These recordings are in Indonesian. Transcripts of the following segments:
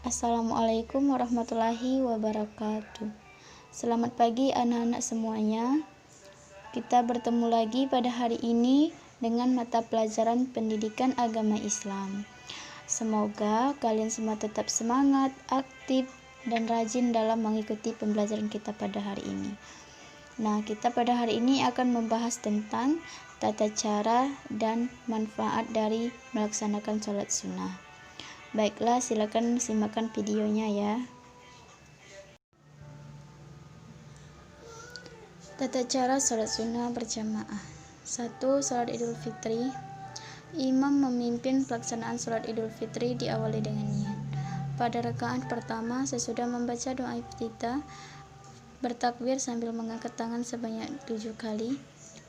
Assalamualaikum warahmatullahi wabarakatuh. Selamat pagi anak-anak semuanya. Kita bertemu lagi pada hari ini dengan mata pelajaran pendidikan agama Islam. Semoga kalian semua tetap semangat, aktif, dan rajin dalam mengikuti pembelajaran kita pada hari ini. Nah, kita pada hari ini akan membahas tentang tata cara dan manfaat dari melaksanakan sholat sunnah. Baiklah, silakan simakkan videonya ya. Tata cara sholat sunnah berjamaah. 1. Sholat Idul Fitri. Imam memimpin pelaksanaan sholat Idul Fitri diawali dengan niat. Pada rakaat pertama, sesudah membaca doa iftitah, bertakbir sambil mengangkat tangan sebanyak 7 kali.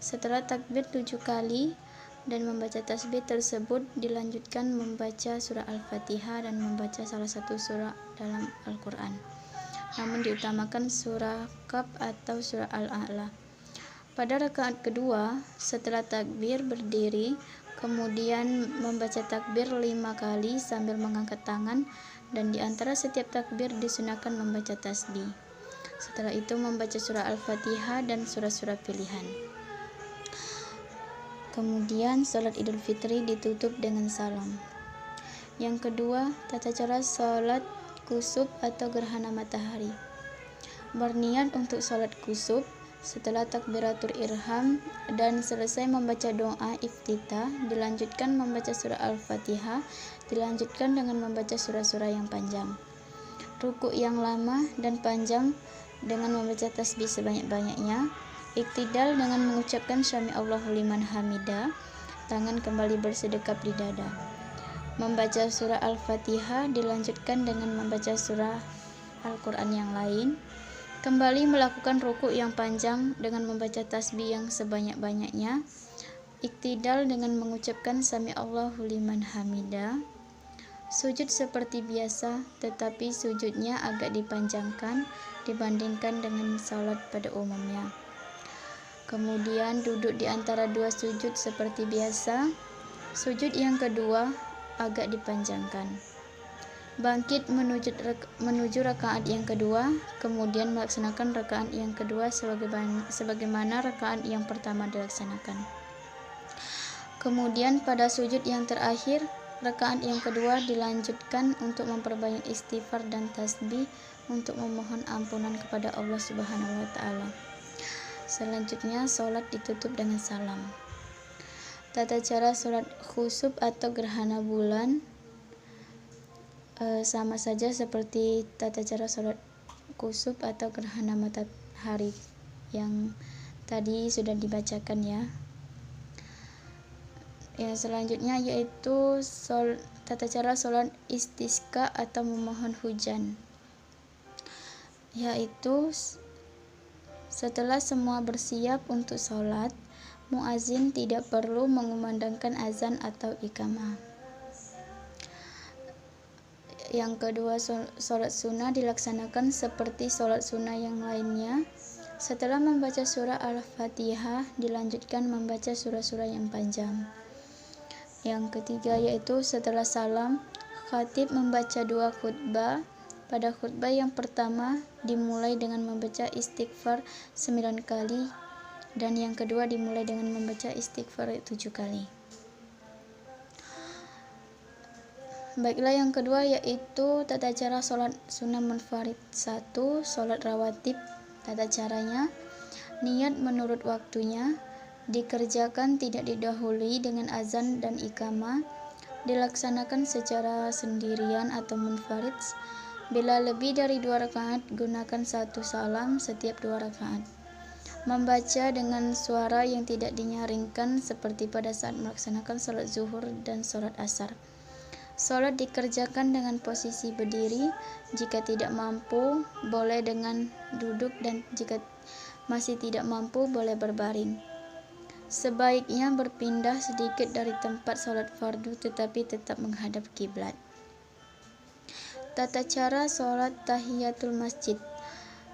Setelah takbir 7 kali dan membaca tasbih tersebut, dilanjutkan membaca surah Al-Fatihah dan membaca salah satu surah dalam Al-Quran, namun diutamakan surah Qaf atau surah Al-A'la. Pada rakaat kedua, setelah takbir berdiri, kemudian membaca takbir 5 kali sambil mengangkat tangan, dan di antara setiap takbir disunahkan membaca tasbih. Setelah itu membaca surah Al-Fatihah dan surah-surah pilihan. Kemudian sholat Idul Fitri ditutup dengan salam. Yang kedua, tata cara sholat kusuf atau gerhana matahari. Berniat untuk sholat kusuf setelah takbiratul ihram dan selesai membaca doa iftitah, dilanjutkan membaca surah Al-Fatihah, dilanjutkan dengan membaca surah-surah yang panjang. Ruku yang lama dan panjang dengan membaca tasbih sebanyak-banyaknya. Iktidal dengan mengucapkan Sami Allahu liman hamidah, tangan kembali bersedekap di dada. Membaca surah Al-Fatihah dilanjutkan dengan membaca surah Al-Quran yang lain. Kembali melakukan ruku yang panjang dengan membaca tasbih yang sebanyak-banyaknya. Iktidal dengan mengucapkan Sami Allahu liman hamidah. Sujud seperti biasa, tetapi sujudnya agak dipanjangkan dibandingkan dengan salat pada umumnya. Kemudian duduk di antara dua sujud seperti biasa. Sujud yang kedua agak dipanjangkan. Bangkit menuju rakaat yang kedua, kemudian melaksanakan rakaat yang kedua sebagaimana rakaat yang pertama dilaksanakan. Kemudian pada sujud yang terakhir, rakaat yang kedua dilanjutkan untuk memperbanyak istighfar dan tasbih untuk memohon ampunan kepada Allah Subhanahu wa taala. Selanjutnya, sholat ditutup dengan salam. Tata cara sholat khusuf atau gerhana bulan sama saja seperti tata cara sholat khusuf atau gerhana matahari yang tadi sudah dibacakan ya. Yang selanjutnya yaitu tata cara sholat istisqa atau memohon hujan, yaitu setelah semua bersiap untuk sholat, muazin tidak perlu mengumandangkan azan atau iqamah. Yang kedua, sholat sunnah dilaksanakan seperti sholat sunnah yang lainnya. Setelah membaca surah Al-Fatihah, dilanjutkan membaca surah-surah yang panjang. Yang ketiga yaitu setelah salam, khatib membaca 2 khutbah. Pada khutbah yang pertama dimulai dengan membaca istighfar 9 kali dan yang kedua dimulai dengan membaca istighfar 7 kali. Baiklah, yang kedua yaitu tata cara sholat sunnah munfarid. 1. Sholat rawatib. Tata caranya, niat menurut waktunya, dikerjakan tidak didahului dengan azan dan iqamah, dilaksanakan secara sendirian atau munfarid. Bila lebih dari 2 rakaat, gunakan 1 salam setiap 2 rakaat. Membaca dengan suara yang tidak dinyaringkan seperti pada saat melaksanakan sholat zuhur dan sholat asar. Sholat dikerjakan dengan posisi berdiri. Jika tidak mampu, boleh dengan duduk, dan jika masih tidak mampu, boleh berbaring. Sebaiknya berpindah sedikit dari tempat sholat fardu tetapi tetap menghadap kiblat. Tata cara sholat tahiyatul masjid.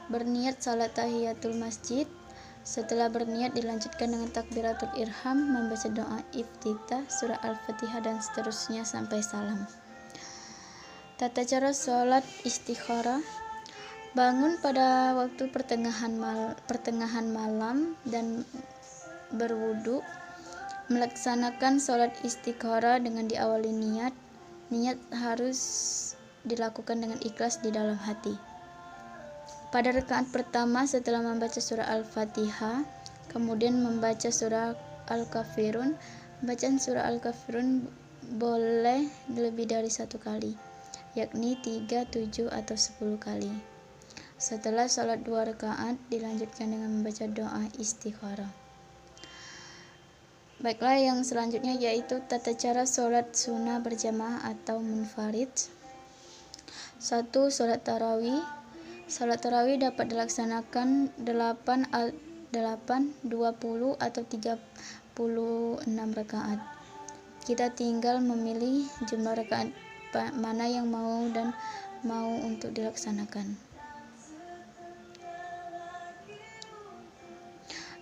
Berniat salat tahiyatul masjid. Setelah berniat dilanjutkan dengan takbiratul ihram, membaca doa iftitah, surah Al-Fatihah dan seterusnya sampai salam. Tata cara sholat istikharah. Bangun pada waktu pertengahan malam dan berwudu. Melaksanakan sholat istikharah dengan diawali niat. Niat harus dilakukan dengan ikhlas di dalam hati. Pada rakaat pertama setelah membaca surah Al-Fatihah, kemudian membaca surah Al-Kafirun. Bacaan surah Al-Kafirun boleh lebih dari 1 kali, yakni 3, 7, atau 10 kali. Setelah sholat 2 rakaat, dilanjutkan dengan membaca doa istikharah. Baiklah, yang selanjutnya yaitu tata cara sholat sunnah berjamaah atau munfarid. 1. Sholat tarawih. Sholat tarawih dapat dilaksanakan 8, 20, atau 36 rakaat. Kita tinggal memilih jumlah rakaat mana yang mau untuk dilaksanakan.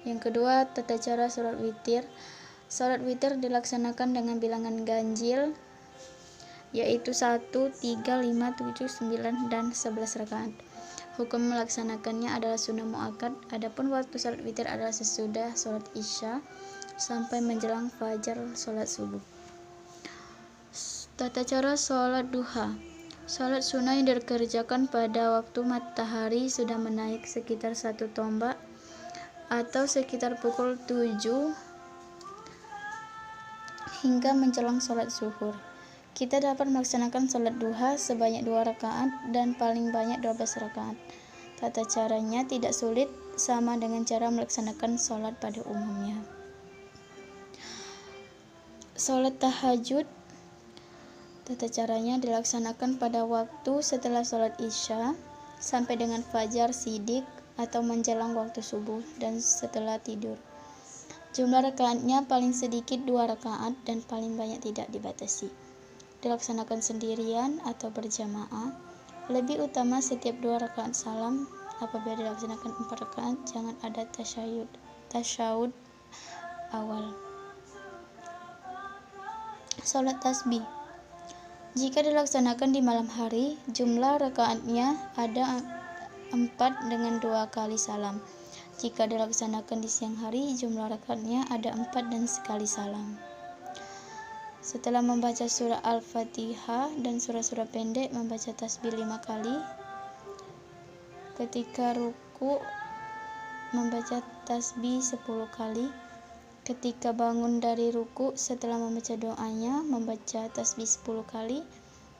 Yang kedua, tata cara sholat witir. Sholat witir dilaksanakan dengan bilangan ganjil, yaitu 1, 3, 5, 7, 9, dan 11 rakaat. Hukum melaksanakannya adalah sunnah muakkad. Adapun waktu sholat witir adalah sesudah sholat isya sampai menjelang fajar sholat subuh. Tata cara sholat duha. Sholat sunnah yang dikerjakan pada waktu matahari sudah menaik sekitar 1 tombak atau sekitar pukul 7 hingga menjelang sholat zuhur. Kita dapat melaksanakan sholat duha sebanyak 2 rakaat dan paling banyak 12 rakaat. Tata caranya tidak sulit, sama dengan cara melaksanakan sholat pada umumnya. Sholat tahajud. Tata caranya dilaksanakan pada waktu setelah sholat isya sampai dengan fajar sidik atau menjelang waktu subuh dan setelah tidur. Jumlah rakaatnya paling sedikit 2 rakaat dan paling banyak tidak dibatasi. Dilaksanakan sendirian atau berjamaah. Lebih utama setiap 2 rakaat salam. Apabila dilaksanakan 4 rakaat, jangan ada tasyahud awal. Sholat tasbih. Jika dilaksanakan di malam hari, jumlah rakaatnya ada 4 dengan 2 kali salam. Jika dilaksanakan di siang hari, jumlah rakaatnya ada 4 dan sekali salam. Setelah membaca surah Al-Fatihah dan surah-surah pendek, membaca tasbih 5 kali. Ketika ruku, membaca tasbih 10 kali. Ketika bangun dari ruku, setelah membaca doanya, membaca tasbih 10 kali.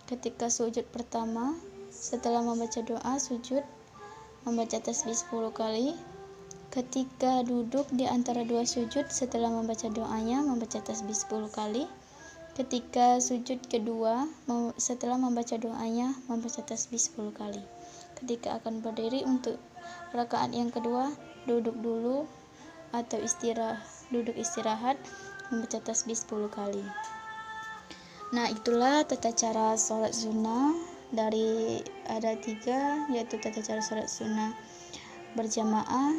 Ketika sujud pertama, setelah membaca doa sujud, membaca tasbih 10 kali. Ketika duduk di antara 2 sujud, setelah membaca doanya, membaca tasbih 10 kali. Ketika sujud kedua, setelah membaca doanya, membaca tasbih 10 kali. Ketika akan berdiri untuk rakaat yang kedua, duduk dulu atau duduk istirahat, membaca tasbih 10 kali. Nah, itulah tata cara sholat sunnah. Ada 3, yaitu tata cara sholat sunnah berjamaah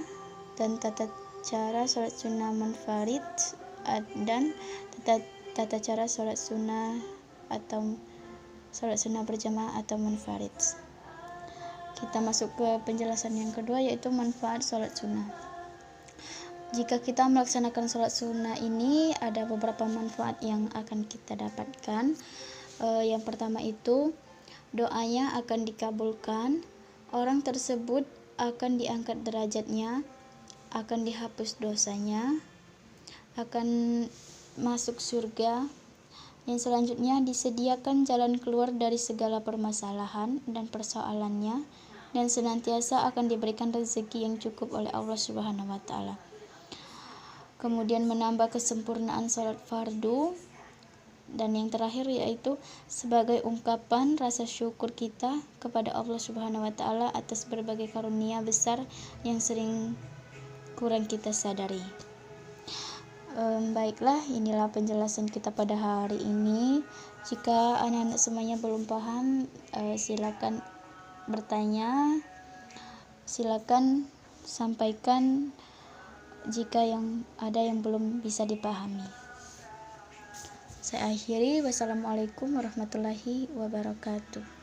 dan tata cara sholat sunnah munfarid dan tata cara sholat sunnah berjamaah atau munfarid. Kita masuk ke penjelasan yang kedua, yaitu manfaat sholat sunnah. Jika kita melaksanakan sholat sunnah ini, ada beberapa manfaat yang akan kita dapatkan. Yang pertama itu, doanya akan dikabulkan, orang tersebut akan diangkat derajatnya, akan dihapus dosanya, akan masuk surga. Yang selanjutnya, disediakan jalan keluar dari segala permasalahan dan persoalannya, dan senantiasa akan diberikan rezeki yang cukup oleh Allah Subhanahu wa Ta'ala. Kemudian menambah kesempurnaan sholat fardu. Dan yang terakhir yaitu sebagai ungkapan rasa syukur kita kepada Allah Subhanahu wa Ta'ala atas berbagai karunia besar yang sering kurang kita sadari. Baiklah, inilah penjelasan kita pada hari ini. Jika anak-anak semuanya belum paham, silakan bertanya, silakan sampaikan jika ada yang belum bisa dipahami. Saya akhiri. Wassalamualaikum warahmatullahi wabarakatuh.